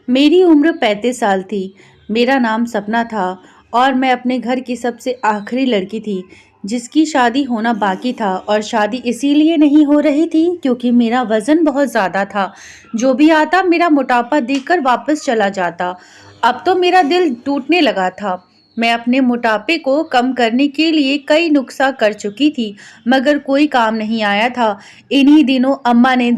मेरी उम्र 35 साल थी। मेरा नाम सपना था और मैं अपने घर की सबसे आखिरी लड़की थी जिसकी शादी होना बाकी था। और शादी इसीलिए नहीं हो रही थी क्योंकि मेरा वज़न बहुत ज़्यादा था। जो भी आता मेरा मोटापा देखकर वापस चला जाता। अब तो मेरा दिल टूटने लगा था। मैं अपने मोटापे को कम करने के लिए कई नुस्ख़ा कर चुकी थी, मगर कोई काम नहीं आया था। इन्हीं दिनों अम्मा ने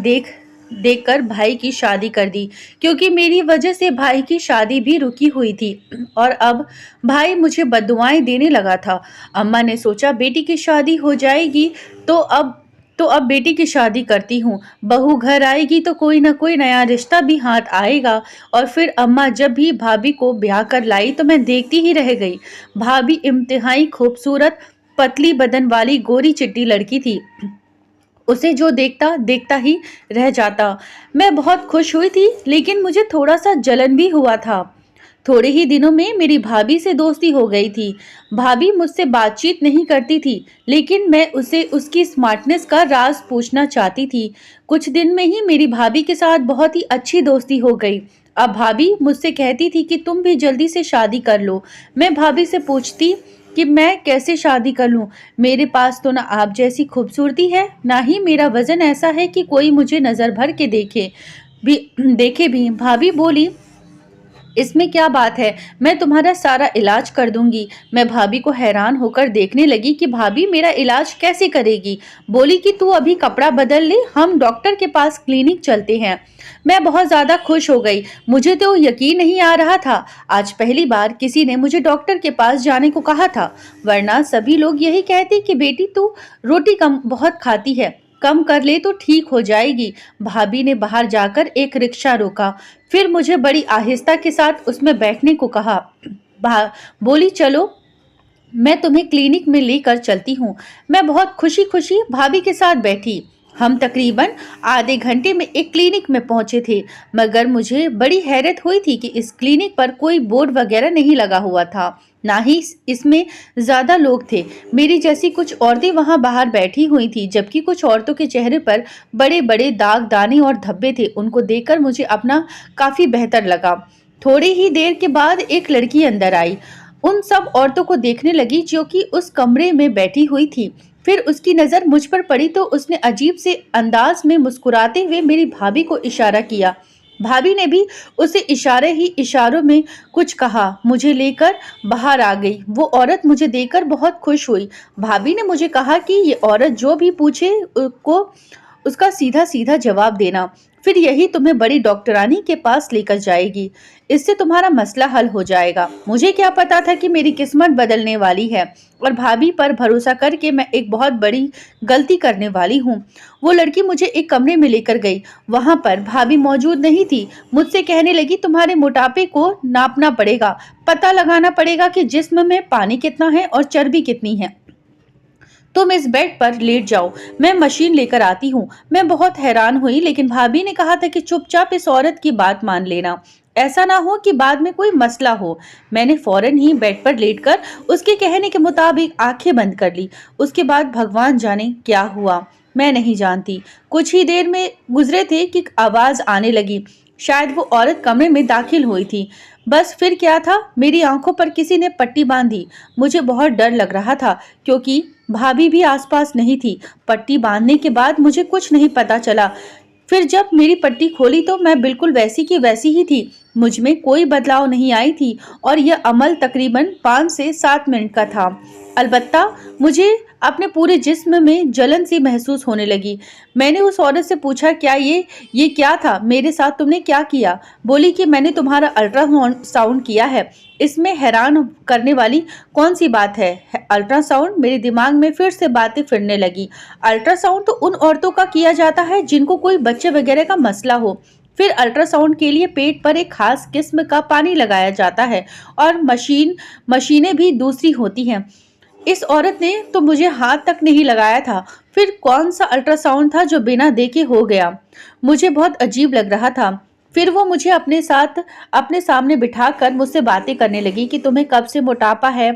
देखकर भाई की शादी कर दी, क्योंकि मेरी वजह से भाई की शादी भी रुकी हुई थी। और अब भाई मुझे बद्दुआएं देने लगा था। अम्मा ने सोचा बेटी की शादी हो जाएगी तो अब बेटी की शादी करती हूँ। बहू घर आएगी तो कोई ना कोई नया रिश्ता भी हाथ आएगा। और फिर अम्मा जब भी भाभी को ब्याह कर लाई तो मैं देखती ही रह गई। भाभी इम्तिहाई खूबसूरत, पतली बदन वाली गोरी चिट्टी लड़की थी। उसे जो देखता देखता ही रह जाता। मैं बहुत खुश हुई थी, लेकिन मुझे थोड़ा-सा जलन भी हुआ था। थोड़े ही दिनों में मेरी भाभी से दोस्ती हो गई थी। भाभी मुझसे बातचीत नहीं करती थी, लेकिन मैं उसे उसकी स्मार्टनेस का राज पूछना चाहती थी। कुछ दिन में ही मेरी भाभी के साथ बहुत ही अच्छी दोस्ती हो गई। अब भाभी मुझसे कहती थी कि तुम भी जल्दी से शादी कर लो। मैं भाभी से पूछती कि मैं कैसे शादी कर लूं? मेरे पास तो ना आप जैसी खूबसूरती है, ना ही मेरा वज़न ऐसा है कि कोई मुझे नज़र भर के देखे भी। भाभी बोली, इसमें क्या बात है, मैं तुम्हारा सारा इलाज कर दूंगी। मैं भाभी को हैरान होकर देखने लगी कि भाभी मेरा इलाज कैसे करेगी। बोली कि तू अभी कपड़ा बदल ले, हम डॉक्टर के पास क्लिनिक चलते हैं। मैं बहुत ज़्यादा खुश हो गई। मुझे तो यकीन नहीं आ रहा था। आज पहली बार किसी ने मुझे डॉक्टर के पास जाने को कहा था, वरना सभी लोग यही कहते कि बेटी तू रोटी कम बहुत खाती है, कम कर ले तो ठीक हो जाएगी। भाभी ने बाहर जाकर एक रिक्शा रोका, फिर मुझे बड़ी आहिस्ता के साथ उसमें बैठने को कहा। भा बोली, चलो मैं तुम्हें क्लिनिक में लेकर चलती हूँ। मैं बहुत खुशी-खुशी भाभी के साथ बैठी। हम तकरीबन आधे घंटे में एक क्लिनिक में पहुंचे थे, मगर मुझे बड़ी हैरत हुई थी कि इस क्लिनिक पर कोई बोर्ड वगैरह नहीं लगा हुआ था, ना ही इसमें ज़्यादा लोग थे। मेरी जैसी कुछ औरतें वहां बाहर बैठी हुई थी, जबकि कुछ औरतों के चेहरे पर बड़े-बड़े दाग, दाने और धब्बे थे। उनको देखकर मुझे अपना काफ़ी बेहतर लगा। थोड़ी ही देर के बाद एक लड़की अंदर आई। उन सब औरतों को देखने लगी जो कि उस कमरे में बैठी हुई थी। फिर उसकी नज़र मुझ पर पड़ी तो उसने अजीब से अंदाज में मुस्कुराते हुए मेरी भाभी को इशारा किया। भाभी ने भी उसे इशारों में कुछ कहा। मुझे लेकर बाहर आ गई। वो औरत मुझे देखकर बहुत खुश हुई। भाभी ने मुझे कहा कि ये औरत जो भी पूछे को उसका सीधा-सीधा जवाब देना। फिर यही तुम्हें बड़ी डॉक्टरानी के पास लेकर जाएगी। इससे तुम्हारा मसला हल हो जाएगा। मुझे क्या पता था कि मेरी किस्मत बदलने वाली है और भाभी पर भरोसा करके मैं एक बहुत बड़ी गलती करने वाली हूँ। वो लड़की मुझे एक कमरे में लेकर गई। वहाँ पर भाभी मौजूद नहीं थी। मुझसे कहने लगी, तुम्हारे मोटापे को नापना पड़ेगा, पता लगाना पड़ेगा कि जिस्म में पानी कितना है और चर्बी कितनी है। तुम इस बेड पर लेट जाओ, मैं मशीन लेकर आती हूँ। मैं बहुत हैरान हुई, लेकिन भाभी ने कहा था कि चुपचाप इस औरत की बात मान लेना, ऐसा ना हो कि बाद में कोई मसला हो। मैंने फौरन ही बेड पर लेटकर उसके कहने के मुताबिक आंखें बंद कर ली। उसके बाद भगवान जाने क्या हुआ, मैं नहीं जानती। कुछ ही देर में गुजरे थे कि आवाज आने लगी। शायद वो औरत कमरे में दाखिल हुई थी। बस फिर क्या था, मेरी आंखों पर किसी ने पट्टी बांधी। मुझे बहुत डर लग रहा था, क्योंकि भाभी भी आसपास नहीं थी। पट्टी बांधने के बाद मुझे कुछ नहीं पता चला। फिर जब मेरी पट्टी खोली तो मैं बिल्कुल वैसी की वैसी ही थी। मुझ में कोई बदलाव नहीं आई थी और यह अमल तकरीबन 5 से 7 मिनट का था। अलबत्ता मुझे अपने पूरे जिस्म में जलन सी महसूस होने लगी। मैंने उस औरत से पूछा, क्या ये क्या था? मेरे साथ तुमने क्या किया? बोली कि मैंने तुम्हारा अल्ट्रासाउंड साउंड किया है। इसमें हैरान करने वाली कौन सी बात है? अल्ट्रासाउंड? मेरे दिमाग में फिर से बातें फिरने लगी। अल्ट्रासाउंड तो उन औरतों का किया जाता है जिनको कोई बच्चे वगैरह का मसला हो। फिर अल्ट्रासाउंड के लिए पेट पर एक खास किस्म का पानी लगाया जाता है और मशीनें भी दूसरी होती हैं। इस औरत ने तो मुझे हाथ तक नहीं लगाया था। फिर कौन सा अल्ट्रासाउंड था जो बिना देखे हो गया? मुझे बहुत अजीब लग रहा था। फिर वो मुझे अपने सामने बिठाकर मुझसे बातें करने लगी कि तुम्हें कब से मोटापा है,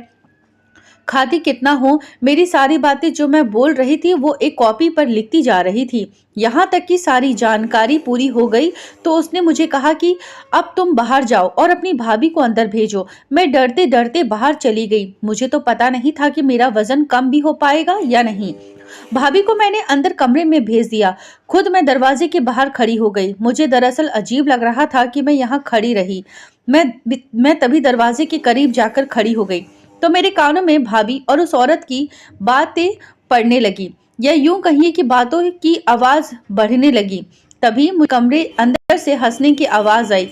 खाती कितना हूँ, मेरी सारी बातें जो मैं बोल रही थी वो एक कॉपी पर लिखती जा रही थी। यहाँ तक कि सारी जानकारी पूरी हो गई तो उसने मुझे कहा कि अब तुम बाहर जाओ और अपनी भाभी को अंदर भेजो। मैं डरते डरते बाहर चली गई। मुझे तो पता नहीं था कि मेरा वजन कम भी हो पाएगा या नहीं। भाभी को मैंने अंदर कमरे में भेज दिया। खुद मैं दरवाजे के बाहर खड़ी हो गई। मुझे दरअसल अजीब लग रहा था कि मैं यहाँ खड़ी रही। मैं तभी दरवाजे के करीब जाकर खड़ी हो गई तो मेरे कानों में भाभी और उस औरत की बातें पड़ने लगी, या यूं कहिए कि बातों की आवाज बढ़ने लगी। तभी मुझे कमरे अंदर से हंसने की आवाज आई।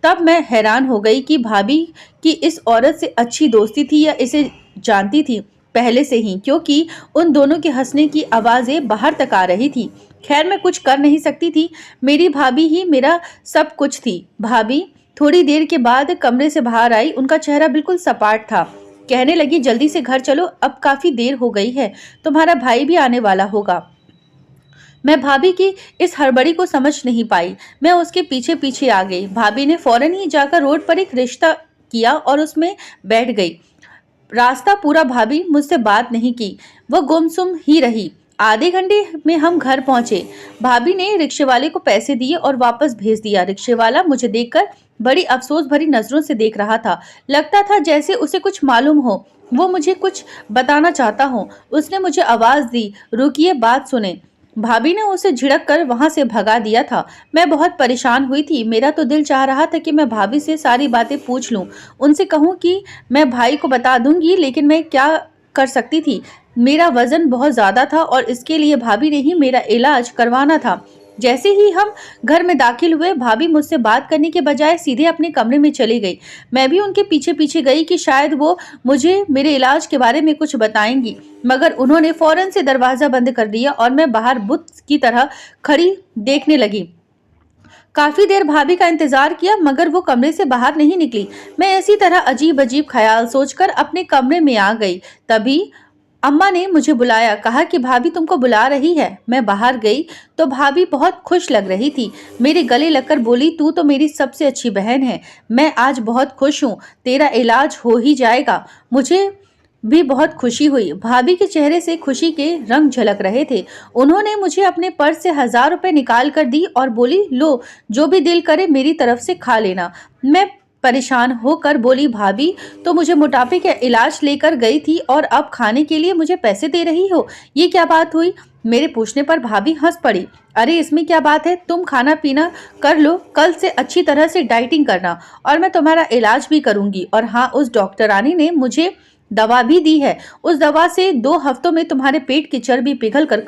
तब मैं हैरान हो गई कि भाभी की इस औरत से अच्छी दोस्ती थी या इसे जानती थी पहले से ही, क्योंकि उन दोनों के हंसने की आवाजें बाहर तक आ रही थी। खैर मैं कुछ कर नहीं सकती थी, मेरी भाभी ही मेरा सब कुछ थी। भाभी थोड़ी देर के बाद कमरे से बाहर आई। उनका चेहरा बिल्कुल सपाट था। कहने लगी, जल्दी से घर चलो, अब काफी देर हो गई है, तुम्हारा भाई भी आने वाला होगा। मैं भाभी की इस हड़बड़ी को समझ नहीं पाई। मैं उसके पीछे पीछे आ गई। भाभी ने फौरन ही जाकर रोड पर एक रिश्ता किया और उसमें बैठ गई। रास्ता पूरा भाभी मुझसे बात नहीं की, वो गुमसुम ही रही। आधे घंटे में हम घर पहुंचे। भाभी ने रिक्शे वाले को पैसे दिए और वापस भेज दिया। रिक्शे वाला मुझे देखकर बड़ी अफसोस भरी नजरों से देख रहा था। लगता था जैसे उसे कुछ मालूम हो, वो मुझे कुछ बताना चाहता हो। उसने मुझे आवाज दी, रुकिए, बात सुने। भाभी ने उसे झिड़क कर वहां से भगा दिया था। मैं बहुत परेशान हुई थी। मेरा तो दिल चाह रहा था कि मैं भाभी से सारी बातें पूछ लूं, उनसे कहूं कि मैं भाई को बता दूंगी, लेकिन मैं क्या कर सकती थी। मेरा वजन बहुत ज्यादा था और इसके लिए भाभी ने ही मेरा इलाज करवाना था। जैसे ही हम घर में दाखिल हुए, भाभी मुझसे बात करने के बजाय सीधे अपने कमरे में चली गई। मैं भी उनके पीछे पीछे गई कि शायद वो मुझे मेरे इलाज के बारे में कुछ बताएंगी, मगर उन्होंने फौरन से दरवाजा बंद कर दिया और मैं बाहर बुत की तरह खड़ी देखने लगी। काफी देर भाभी का इंतजार किया, मगर वो कमरे से बाहर नहीं निकली। मैं इसी तरह अजीब अजीब ख्याल सोचकर अपने कमरे में आ गई। तभी अम्मा ने मुझे बुलाया, कहा कि भाभी तुमको बुला रही है। मैं बाहर गई तो भाभी बहुत खुश लग रही थी। मेरे गले लगकर बोली, तू तो मेरी सबसे अच्छी बहन है, मैं आज बहुत खुश हूँ, तेरा इलाज हो ही जाएगा। मुझे भी बहुत खुशी हुई। भाभी के चेहरे से खुशी के रंग झलक रहे थे। उन्होंने मुझे अपने पर्स से 1000 रुपए निकाल कर दी और बोली, लो, जो भी दिल करे मेरी तरफ से खा लेना। मैं परेशान होकर बोली, भाभी तो मुझे मोटापे का इलाज लेकर गई थी और अब खाने के लिए मुझे पैसे दे रही हो, ये क्या बात हुई? मेरे पूछने पर भाभी हंस पड़ी। अरे इसमें क्या बात है, तुम खाना पीना कर लो, कल से अच्छी तरह से डाइटिंग करना और मैं तुम्हारा इलाज भी करूंगी। और हाँ, उस डॉक्टरानी ने मुझे दवा भी दी है, उस दवा से 2 हफ्तों में तुम्हारे पेट की चर्बी पिघल कर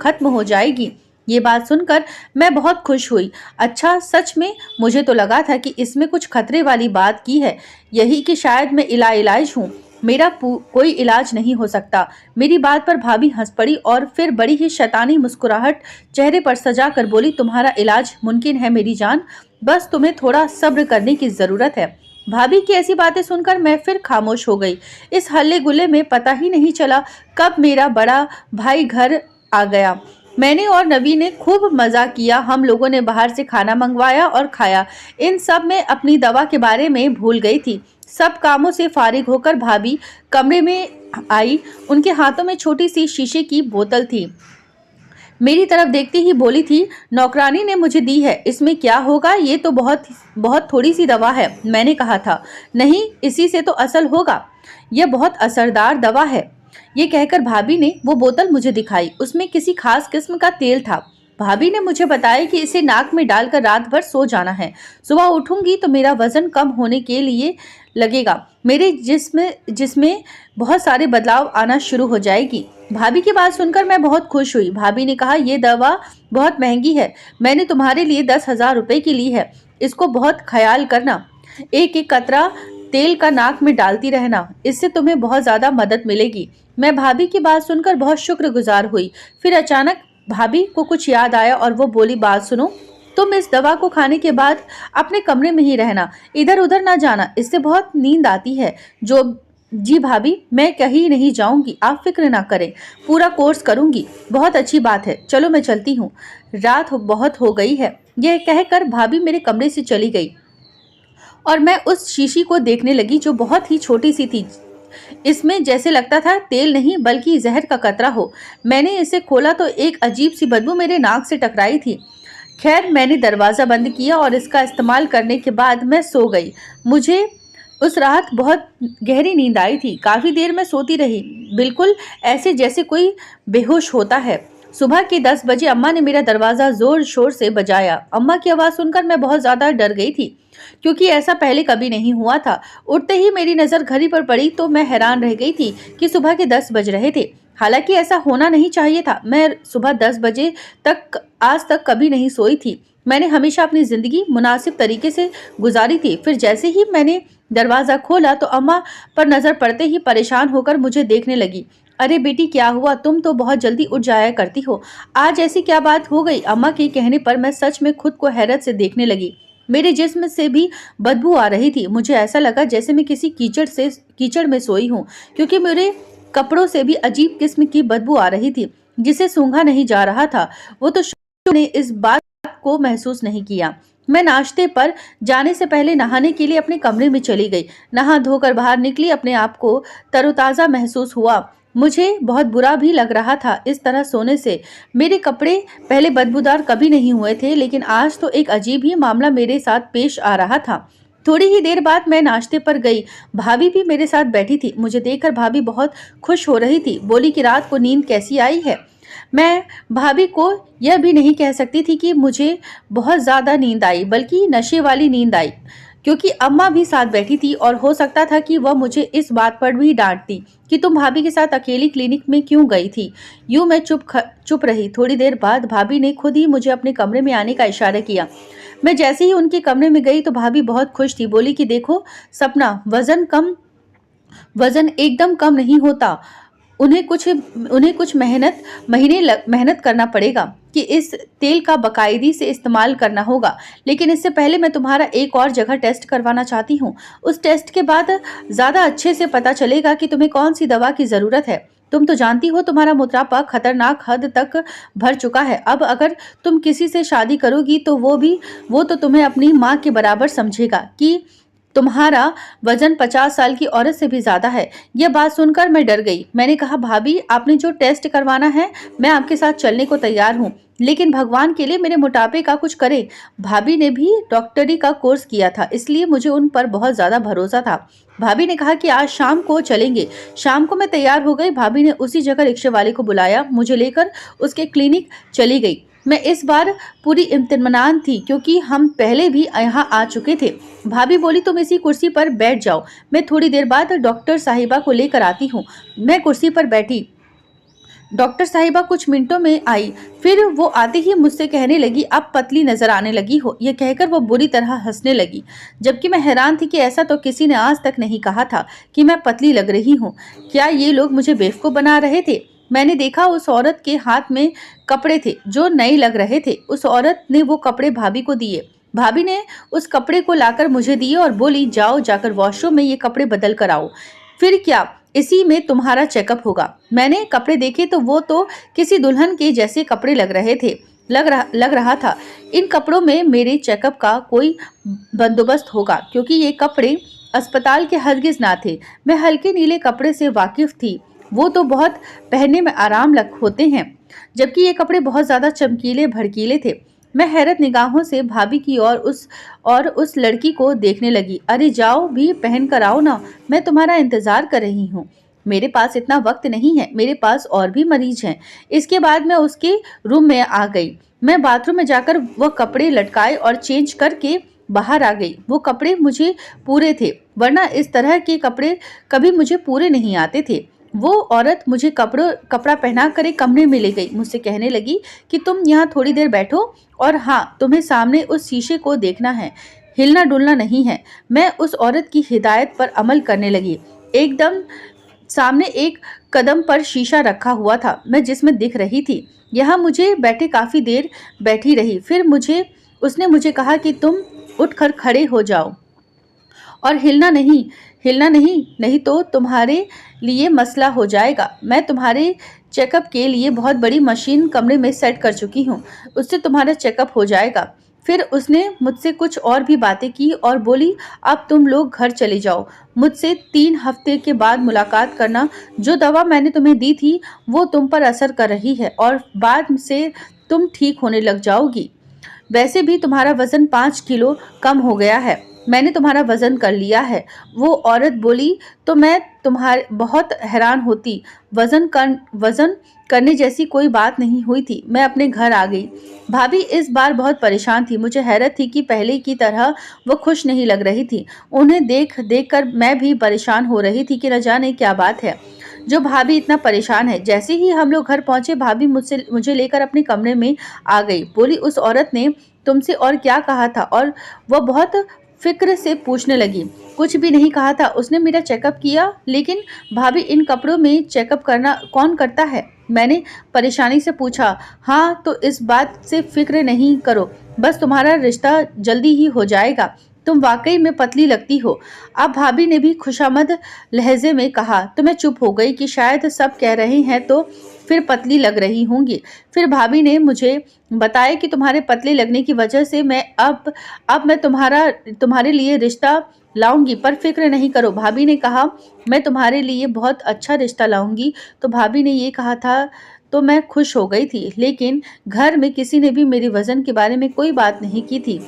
खत्म हो जाएगी। ये बात सुनकर मैं बहुत खुश हुई। अच्छा, सच में मुझे तो लगा था कि इसमें कुछ खतरे वाली बात की है, यही कि शायद मैं इलाज हूँ, मेरा कोई इलाज नहीं हो सकता। मेरी बात पर भाभी हंस पड़ी और फिर बड़ी ही शैतानी मुस्कुराहट चेहरे पर सजा कर बोली, तुम्हारा इलाज मुमकिन है मेरी जान, बस तुम्हें थोड़ा सब्र करने की जरूरत है। भाभी की ऐसी बातें सुनकर मैं फिर खामोश हो गई। इस हल्ले गुल्ले में पता ही नहीं चला कब मेरा बड़ा भाई घर आ गया। मैंने और नवी ने खूब मजा किया। हम लोगों ने बाहर से खाना मंगवाया और खाया। इन सब में अपनी दवा के बारे में भूल गई थी। सब कामों से फारिग होकर भाभी कमरे में आई। उनके हाथों में छोटी सी शीशे की बोतल थी। मेरी तरफ देखती ही बोली थी, नौकरानी ने मुझे दी है, इसमें क्या होगा, ये तो बहुत बहुत थोड़ी सी दवा है। मैंने कहा था, नहीं, इसी से तो असल होगा, यह बहुत असरदार दवा है। ये कहकर भाभी ने वो बोतल मुझे दिखाई। उसमें किसी खास किस्म का तेल था। भाभी ने मुझे बताया कि इसे नाक में डालकर रात भर सो जाना है। सुबह उठूंगी तो मेरा वजन कम होने के लिए लगेगा, मेरे जिस्म बहुत सारे बदलाव आना शुरू हो जाएगी। भाभी की बात सुनकर मैं बहुत खुश हुई। भाभी ने कहा, ये दवा बहुत महंगी है, मैंने तुम्हारे लिए 10,000 रुपए की ली है, इसको बहुत ख्याल करना, एक एक कतरा तेल का नाक में डालती रहना, इससे तुम्हें बहुत ज्यादा मदद मिलेगी। मैं भाभी की बात सुनकर बहुत शुक्रगुजार हुई। फिर अचानक भाभी को कुछ याद आया और वो बोली, बात सुनो, तुम इस दवा को खाने के बाद अपने कमरे में ही रहना, इधर उधर ना जाना, इससे बहुत नींद आती है। जी भाभी, मैं कहीं नहीं जाऊंगी, आप फिक्र ना करें, पूरा कोर्स करूंगी। बहुत अच्छी बात है, चलो मैं चलती हूँ, रात बहुत हो गई है। यह कहकर भाभी मेरे कमरे से चली गई और मैं उस शीशी को देखने लगी जो बहुत ही छोटी सी थी। इसमें जैसे लगता था तेल नहीं बल्कि जहर का कतरा हो। मैंने इसे खोला तो एक अजीब सी बदबू मेरे नाक से टकराई थी। खैर मैंने दरवाज़ा बंद किया और इसका इस्तेमाल करने के बाद मैं सो गई। मुझे उस रात बहुत गहरी नींद आई थी। काफ़ी देर मैं सोती रही, बिल्कुल ऐसे जैसे कोई बेहोश होता है। सुबह के 10 बजे अम्मा ने मेरा दरवाज़ा ज़ोर शोर से बजाया। अम्मा की आवाज़ सुनकर मैं बहुत ज़्यादा डर गई थी, क्योंकि ऐसा पहले कभी नहीं हुआ था। उठते ही मेरी नज़र घड़ी पर पड़ी तो मैं हैरान रह गई थी कि सुबह के 10 बज रहे थे। हालांकि ऐसा होना नहीं चाहिए था। मैं सुबह 10 बजे तक आज तक कभी नहीं सोई थी। मैंने हमेशा अपनी ज़िंदगी मुनासिब तरीके से गुजारी थी। फिर जैसे ही मैंने दरवाज़ा खोला तो अम्मा पर नज़र पड़ते ही परेशान होकर मुझे देखने लगी। अरे बेटी क्या हुआ, तुम तो बहुत जल्दी उठ जाया करती हो, आज ऐसी क्या बात हो गई? अम्मा के कहने पर मैं सच में खुद को हैरत से देखने लगी। मेरे जिस्म से भी बदबू आ रही थी। मुझे ऐसा लगा जैसे मैं किसी कीचड़ में सोई हूँ, क्योंकि मेरे कपड़ों से भी अजीब किस्म की बदबू आ रही थी जिसे सूंघा नहीं जा रहा था। वो तो ने इस बात को महसूस नहीं किया। मैं नाश्ते पर जाने से पहले नहाने के लिए अपने कमरे में चली गई। नहा धोकर बाहर निकली, अपने आप को तरोताज़ा महसूस हुआ। मुझे बहुत बुरा भी लग रहा था इस तरह सोने से। मेरे कपड़े पहले बदबूदार कभी नहीं हुए थे, लेकिन आज तो एक अजीब ही मामला मेरे साथ पेश आ रहा था। थोड़ी ही देर बाद मैं नाश्ते पर गई। भाभी भी मेरे साथ बैठी थी। मुझे देखकर भाभी बहुत खुश हो रही थी। बोली कि रात को नींद कैसी आई है। मैं भाभी को यह भी नहीं कह सकती थी कि मुझे बहुत ज़्यादा नींद आई, बल्कि नशे वाली नींद आई, क्योंकि अम्मा भी साथ बैठी थी और हो सकता था कि वह मुझे इस बात पर भी डांटती कि तुम भाभी के साथ अकेली क्लिनिक में क्यों गई थी। यूं मैं चुप रही। थोड़ी देर बाद भाभी ने खुद ही मुझे अपने कमरे में आने का इशारा किया। मैं जैसे ही उनके कमरे में गई तो भाभी बहुत खुश थी। बोली कि देखो सपना, वजन एकदम कम नहीं होता। उन्हें कुछ मेहनत करना पड़ेगा कि इस तेल का बाकायदी से इस्तेमाल करना होगा। लेकिन इससे पहले मैं तुम्हारा एक और जगह टेस्ट करवाना चाहती हूँ। उस टेस्ट के बाद ज़्यादा अच्छे से पता चलेगा कि तुम्हें कौन सी दवा की ज़रूरत है। तुम तो जानती हो तुम्हारा मोटापा खतरनाक हद तक भर चुका है। अब अगर तुम किसी से शादी करोगी तो वो तो तुम्हें अपनी माँ के बराबर समझेगा कि तुम्हारा वजन 50 साल की औरत से भी ज्यादा है। यह बात सुनकर मैं डर गई। मैंने कहा भाभी, आपने जो टेस्ट करवाना है मैं आपके साथ चलने को तैयार हूँ, लेकिन भगवान के लिए मेरे मोटापे का कुछ करें। भाभी ने भी डॉक्टरी का कोर्स किया था, इसलिए मुझे उन पर बहुत ज्यादा भरोसा था। भाभी ने कहा कि आज शाम को चलेंगे। शाम को मैं तैयार हो गई। भाभी ने उसी जगह रिक्शे वाले को बुलाया, मुझे लेकर उसके क्लिनिक चली गई। मैं इस बार पूरी इत्मीनान थी, क्योंकि हम पहले भी यहाँ आ चुके थे। भाभी बोली तुम इसी कुर्सी पर बैठ जाओ, मैं थोड़ी देर बाद डॉक्टर साहिबा को लेकर आती हूँ। मैं कुर्सी पर बैठी। डॉक्टर साहिबा कुछ मिनटों में आई। फिर वो आते ही मुझसे कहने लगी, अब पतली नजर आने लगी हो। यह कहकर वो बुरी तरह हंसने लगी, जबकि मैं हैरान थी कि ऐसा तो किसी ने आज तक नहीं कहा था कि मैं पतली लग रही हूँ। क्या ये लोग मुझे बेवकूफ़ बना रहे थे? मैंने देखा उस औरत के हाथ में कपड़े थे जो नए लग रहे थे। उस औरत ने वो कपड़े भाभी को दिए। भाभी ने उस कपड़े को लाकर मुझे दिए और बोली, जाओ जाकर वॉशरूम में ये कपड़े बदल कर आओ। फिर क्या, इसी में तुम्हारा चेकअप होगा। मैंने कपड़े देखे तो वो तो किसी दुल्हन के जैसे कपड़े लग रहे थे। लग रहा था इन कपड़ों में मेरे चेकअप का कोई बंदोबस्त होगा, क्योंकि ये कपड़े अस्पताल के हरगिज ना थे। मैं हल्के नीले कपड़े से वाकिफ थी। वो तो बहुत पहनने में आराम होते हैं, जबकि ये कपड़े बहुत ज़्यादा चमकीले भड़कीले थे। मैं हैरत निगाहों से भाभी की और उस लड़की को देखने लगी। अरे जाओ भी पहन कर आओ ना, मैं तुम्हारा इंतज़ार कर रही हूँ। मेरे पास इतना वक्त नहीं है, मेरे पास और भी मरीज हैं। इसके बाद मैं उसके रूम में आ गई। मैं बाथरूम में जाकर वह कपड़े लटकाए और चेंज करके बाहर आ गई। वो कपड़े मुझे पूरे थे, वरना इस तरह के कपड़े कभी मुझे पूरे नहीं आते थे। वो औरत मुझे कपड़ा पहना कर एक कमरे में ले गई। मुझसे कहने लगी कि तुम यहाँ थोड़ी देर बैठो, और हाँ, तुम्हें सामने उस शीशे को देखना है, हिलना डुलना नहीं है। मैं उस औरत की हिदायत पर अमल करने लगी। एकदम सामने एक कदम पर शीशा रखा हुआ था, मैं जिसमें दिख रही थी। यहाँ मुझे बैठे काफ़ी देर बैठी रही। फिर उसने मुझे कहा कि तुम उठकर खड़े हो जाओ और हिलना नहीं तो तुम्हारे लिए मसला हो जाएगा। मैं तुम्हारे चेकअप के लिए बहुत बड़ी मशीन कमरे में सेट कर चुकी हूँ, उससे तुम्हारा चेकअप हो जाएगा। फिर उसने मुझसे कुछ और भी बातें की और बोली, अब तुम लोग घर चले जाओ, मुझसे 3 हफ्ते के बाद मुलाकात करना। जो दवा मैंने तुम्हें दी थी वो तुम पर असर कर रही है और बाद से तुम ठीक होने लग जाओगी। वैसे भी तुम्हारा वजन 5 किलो कम हो गया है, मैंने तुम्हारा वजन कर लिया है। वो औरत बोली तो मैं तुम्हारे बहुत हैरान होती। वजन करने जैसी कोई बात नहीं हुई थी। मैं अपने घर आ गई। भाभी इस बार बहुत परेशान थी। मुझे हैरत थी कि पहले की तरह वो खुश नहीं लग रही थी। उन्हें देख देख कर मैं भी परेशान हो रही थी कि न जाने क्या बात है जो भाभी इतना परेशान है। जैसे ही हम लोग घर पहुंचे भाभी मुझे लेकर अपने कमरे में आ गई। बोली, उस औरत ने तुमसे और क्या कहा था? और वह बहुत फिक्र से पूछने लगी। कुछ भी नहीं कहा था, उसने मेरा चेकअप किया। लेकिन भाभी, इन कपड़ों में चेकअप करना कौन करता है? मैंने परेशानी से पूछा। हाँ, तो इस बात से फिक्र नहीं करो, बस तुम्हारा रिश्ता जल्दी ही हो जाएगा। तुम वाकई में पतली लगती हो। अब भाभी ने भी खुशामद लहजे में कहा। तो मैं चुप हो गई कि शायद सब कह रहे हैं तो फिर पतली लग रही होंगी। फिर भाभी ने मुझे बताया कि तुम्हारे पतले लगने की वजह से मैं तुम्हारे लिए रिश्ता लाऊंगी, पर फिक्र नहीं करो। भाभी ने कहा, मैं तुम्हारे लिए बहुत अच्छा रिश्ता लाऊंगी। तो भाभी ने ये कहा था तो मैं खुश हो गई थी, लेकिन घर में किसी ने भी मेरे वजन के बारे में कोई बात नहीं की थी।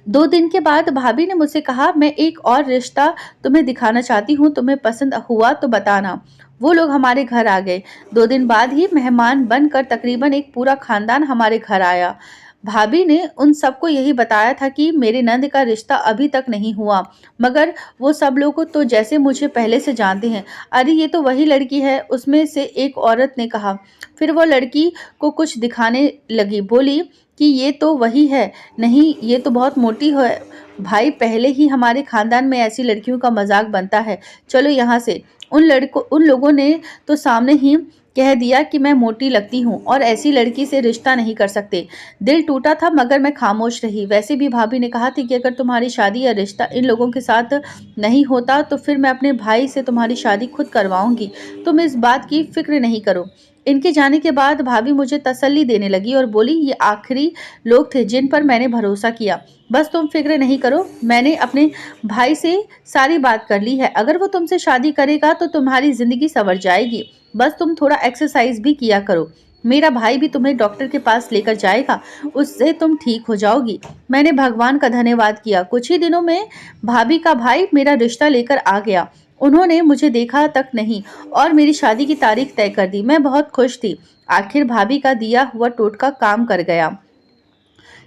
2 दिन के बाद भाभी ने मुझसे कहा, मैं एक और रिश्ता तुम्हें दिखाना चाहती हूँ, तुम्हें पसंद हुआ तो बताना। वो लोग हमारे घर आ गए। 2 दिन बाद ही मेहमान बनकर तकरीबन एक पूरा खानदान हमारे घर आया। भाभी ने उन सबको यही बताया था कि मेरे नंद का रिश्ता अभी तक नहीं हुआ, मगर वो सब लोग तो जैसे मुझे पहले से जानते हैं। अरे ये तो वही लड़की है, उसमें से एक औरत ने कहा। फिर वो लड़की को कुछ दिखाने लगी, बोली कि ये तो वही है। नहीं, ये तो बहुत मोटी है। भाई, पहले ही हमारे खानदान में ऐसी लड़कियों का मजाक बनता है, चलो यहाँ से। उन लोगों ने तो सामने ही कह दिया कि मैं मोटी लगती हूँ और ऐसी लड़की से रिश्ता नहीं कर सकते। दिल टूटा था मगर मैं खामोश रही। वैसे भी भाभी ने कहा थी कि अगर तुम्हारी शादी या रिश्ता इन लोगों के साथ नहीं होता तो फिर मैं अपने भाई से तुम्हारी शादी खुद करवाऊंगी। तुम इस बात की फिक्र नहीं करो। इनके जाने के बाद भाभी मुझे तसल्ली देने लगी और बोली, ये आखिरी लोग थे जिन पर मैंने भरोसा किया। बस तुम फिक्र नहीं करो, मैंने अपने भाई से सारी बात कर ली है। अगर वो तुमसे शादी करेगा तो तुम्हारी जिंदगी संवर जाएगी। बस तुम थोड़ा एक्सरसाइज भी किया करो। मेरा भाई भी तुम्हें डॉक्टर के पास लेकर जाएगा, उससे तुम ठीक हो जाओगी। मैंने भगवान का धन्यवाद किया। कुछ ही दिनों में भाभी का भाई मेरा रिश्ता लेकर आ गया। उन्होंने मुझे देखा तक नहीं और मेरी शादी की तारीख तय कर दी। मैं बहुत खुश थी। आखिर भाभी का दिया हुआ टोटका काम कर गया।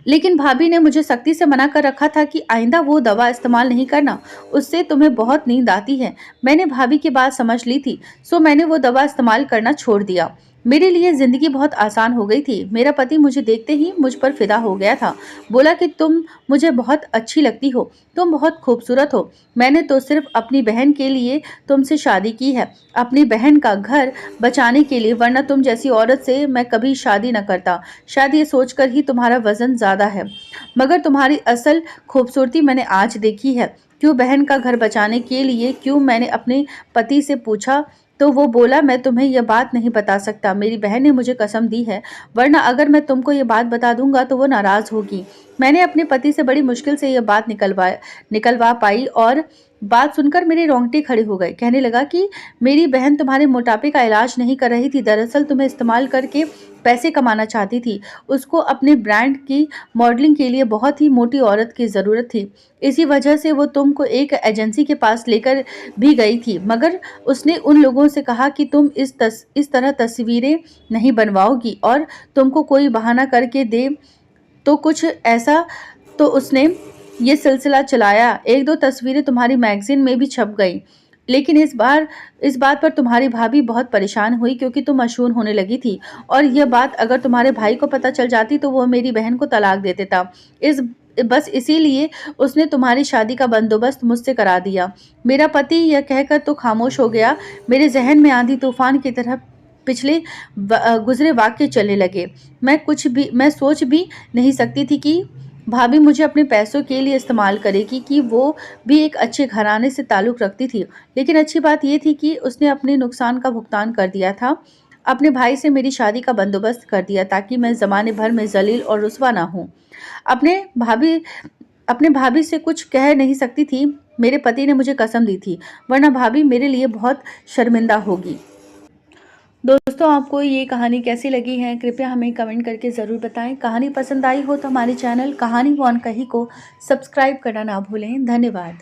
लेकिन भाभी ने मुझे सख्ती से मना कर रखा था कि आइंदा वो दवा इस्तेमाल नहीं करना, उससे तुम्हें बहुत नींद आती है। मैंने भाभी की बात समझ ली थी, सो मैंने वो दवा इस्तेमाल करना छोड़ दिया। मेरे लिए जिंदगी बहुत आसान हो गई थी। मेरा पति मुझे देखते ही मुझ पर फिदा हो गया था। बोला कि तुम मुझे बहुत अच्छी लगती हो, तुम बहुत खूबसूरत हो। मैंने तो सिर्फ अपनी बहन के लिए तुमसे शादी की है, अपनी बहन का घर बचाने के लिए, वरना तुम जैसी औरत से मैं कभी शादी न करता। शायद ये सोचकर ही तुम्हारा वजन ज्यादा है, मगर तुम्हारी असल खूबसूरती मैंने आज देखी है। क्यों बहन का घर बचाने के लिए क्यों? मैंने अपने पति से पूछा तो वो बोला, मैं तुम्हें यह बात नहीं बता सकता। मेरी बहन ने मुझे कसम दी है, वरना अगर मैं तुमको ये बात बता दूंगा तो वो नाराज होगी। मैंने अपने पति से बड़ी मुश्किल से यह बात निकलवा पाई और बात सुनकर मेरे रोंगटे खड़े हो गए। कहने लगा कि मेरी बहन तुम्हारे मोटापे का इलाज नहीं कर रही थी, दरअसल तुम्हें इस्तेमाल करके पैसे कमाना चाहती थी। उसको अपने ब्रांड की मॉडलिंग के लिए बहुत ही मोटी औरत की ज़रूरत थी। इसी वजह से वो तुमको एक एजेंसी के पास लेकर भी गई थी, मगर उसने उन लोगों से कहा कि तुम इस तरह तस्वीरें नहीं बनवाओगी और तुमको कोई बहाना करके दे तो कुछ ऐसा। तो उसने ये सिलसिला चलाया। 1-2 तस्वीरें तुम्हारी मैगजीन में भी छप गई। लेकिन इस बात पर तुम्हारी भाभी बहुत परेशान हुई क्योंकि तुम मशहूर होने लगी थी और यह बात अगर तुम्हारे भाई को पता चल जाती तो वो मेरी बहन को तलाक दे देता। बस इसीलिए उसने तुम्हारी शादी का बंदोबस्त मुझसे करा दिया। मेरा पति यह कहकर तो खामोश हो गया। मेरे जहन में आंधी तूफान की तरह पिछले गुजरे वाक्य चलने लगे। मैं सोच भी नहीं सकती थी कि भाभी मुझे अपने पैसों के लिए इस्तेमाल करेगी, कि वो भी एक अच्छे घराने से ताल्लुक़ रखती थी। लेकिन अच्छी बात ये थी कि उसने अपने नुकसान का भुगतान कर दिया था। अपने भाई से मेरी शादी का बंदोबस्त कर दिया ताकि मैं ज़माने भर में ज़लील और रुसवा ना हूँ। अपने भाभी अपने भाभी से कुछ कह नहीं सकती थी। मेरे पति ने मुझे कसम दी थी, वरना भाभी मेरे लिए बहुत शर्मिंदा होगी। दोस्तों, आपको ये कहानी कैसी लगी है कृपया हमें कमेंट करके ज़रूर बताएं। कहानी पसंद आई हो तो हमारे चैनल कहानी वो अनकही को सब्सक्राइब करना ना भूलें। धन्यवाद।